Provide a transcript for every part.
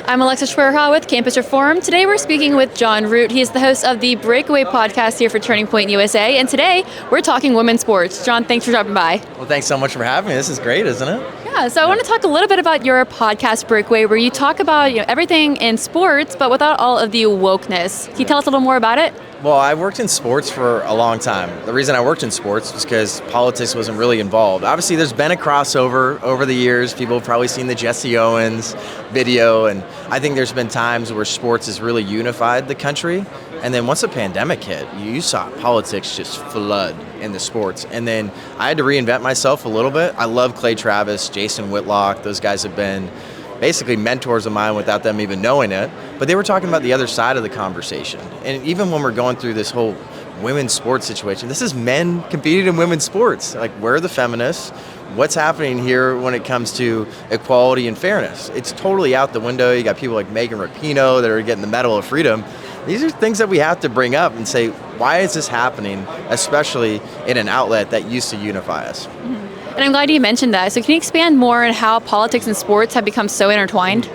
I'm Alexis Schwerha with Campus Reform. Today we're speaking with Jon Root. He is the host of the Breakaway Podcast here for Turning Point USA. And today we're talking women's sports. Jon, thanks for dropping by. Well, thanks so much for having me. This is great, isn't it? Yeah, so I want to talk a little bit about your podcast, Breakaway, where you talk about everything in sports, but without all of the wokeness. Can you tell us a little more about it? Well, I worked in sports for a long time. The reason I worked in sports was because politics wasn't really involved. Obviously, there's been a crossover over the years. People have probably seen the Jesse Owens video, and I think there's been times where sports has really unified the country. And then once the pandemic hit, you saw politics just flood into sports. And then I had to reinvent myself a little bit. I love Clay Travis, Jason Whitlock. Those guys have been basically mentors of mine without them even knowing it. But they were talking about the other side of the conversation. And even when we're going through this whole women's sports situation, this is men competing in women's sports. Like, where are the feminists? What's happening here when it comes to equality and fairness? It's totally out the window. You got people like Megan Rapinoe that are getting the Medal of Freedom. These are things that we have to bring up and say, why is this happening, especially in an outlet that used to unify us? Mm-hmm. And I'm glad you mentioned that. So can you expand more on how politics and sports have become so intertwined?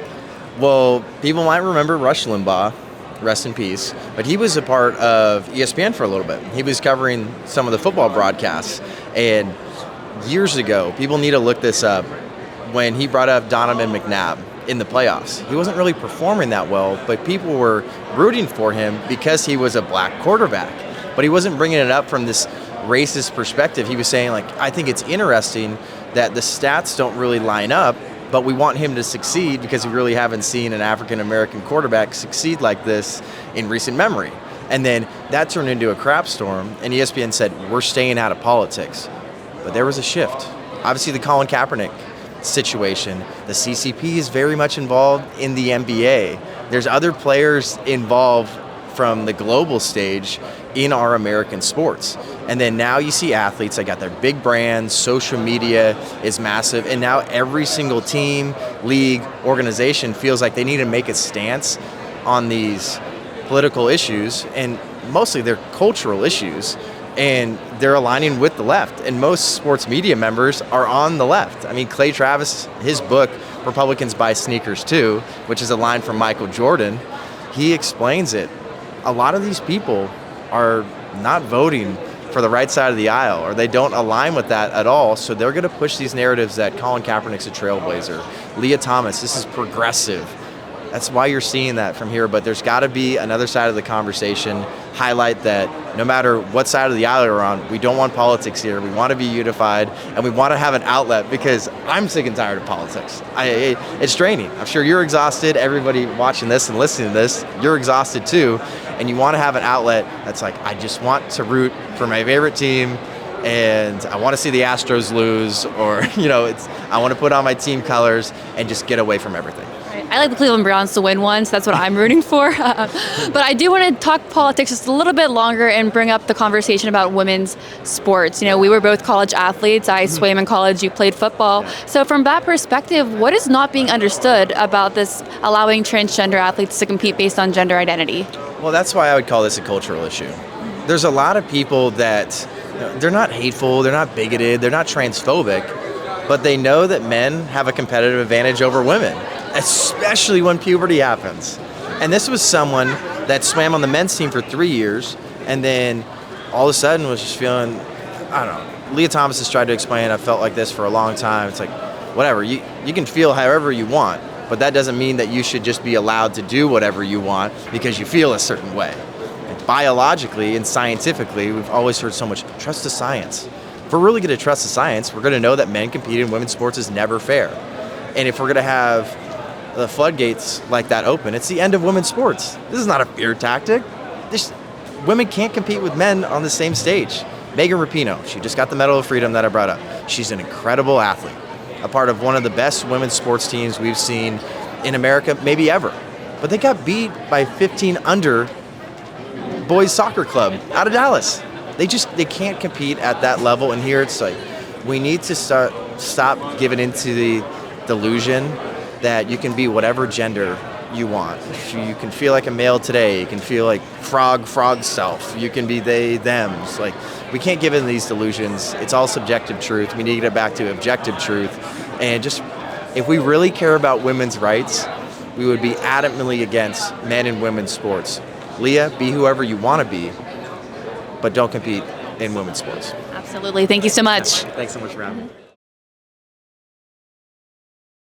Well, people might remember Rush Limbaugh, rest in peace, but he was a part of ESPN for a little bit. He was covering some of the football broadcasts. And years ago, people need to look this up, when he brought up Donovan McNabb in the playoffs. He wasn't really performing that well, but people were rooting for him because he was a black quarterback. But he wasn't bringing it up from this racist perspective. He was saying, like, I think it's interesting that the stats don't really line up, but we want him to succeed because we really haven't seen an African-American quarterback succeed like this in recent memory. And then that turned into a crap storm, and ESPN said, we're staying out of politics. But there was a shift. Obviously, the Colin Kaepernick situation, the CCP is very much involved in the NBA. There's other players involved from the global stage in our American sports. And then now you see athletes that got their big brands, social media is massive, and now every single team, league, organization feels like they need to make a stance on these political issues, and mostly they're cultural issues, and they're aligning with the left. And most sports media members are on the left. I mean, Clay Travis, his book, Republicans Buy Sneakers Too, which is a line from Michael Jordan, he explains it. A lot of these people are not voting for the right side of the aisle, or they don't align with that at all, so they're going to push these narratives that Colin Kaepernick's a trailblazer. Leah Thomas, this is progressive. That's why you're seeing that from here, but there's got to be another side of the conversation, highlight that no matter what side of the aisle we're on, we don't want politics here. We want to be unified, and we want to have an outlet, because I'm sick and tired of politics. It's draining. I'm sure you're exhausted. Everybody watching this and listening to this, you're exhausted too, and you want to have an outlet that's like, I just want to root for my favorite team, and I want to see the Astros lose, or I want to put on my team colors and just get away from everything. I like the Cleveland Browns to win one, so that's what I'm rooting for. But I do want to talk politics just a little bit longer and bring up the conversation about women's sports. We were both college athletes. I swam in college, you played football. So from that perspective, what is not being understood about this allowing transgender athletes to compete based on gender identity? Well, that's why I would call this a cultural issue. There's a lot of people that, they're not hateful, they're not bigoted, they're not transphobic, but they know that men have a competitive advantage over women, especially when puberty happens. And this was someone that swam on the men's team for 3 years, and then all of a sudden was just feeling, I don't know, Leah Thomas has tried to explain, I've felt like this for a long time. It's like, whatever, you can feel however you want, but that doesn't mean that you should just be allowed to do whatever you want because you feel a certain way. And biologically and scientifically, we've always heard so much, trust the science. If we're really going to trust the science, we're going to know that men competing in women's sports is never fair. And if we're going to have the floodgates like that open, it's the end of women's sports. This is not a fear tactic. Women can't compete with men on the same stage. Megan Rapinoe, she just got the Medal of Freedom that I brought up. She's an incredible athlete, a part of one of the best women's sports teams we've seen in America, maybe ever. But they got beat by 15 under boys soccer club out of Dallas. They can't compete at that level. And here it's like, we need to stop giving into the delusion that you can be whatever gender you want. You can feel like a male today. You can feel like frog self. You can be they, thems. Like, we can't give in these delusions. It's all subjective truth. We need to get back to objective truth. And just, if we really care about women's rights, we would be adamantly against men and women's sports. Leah, be whoever you want to be, but don't compete in women's sports. Absolutely. Thank you so much. Thanks so much for having me.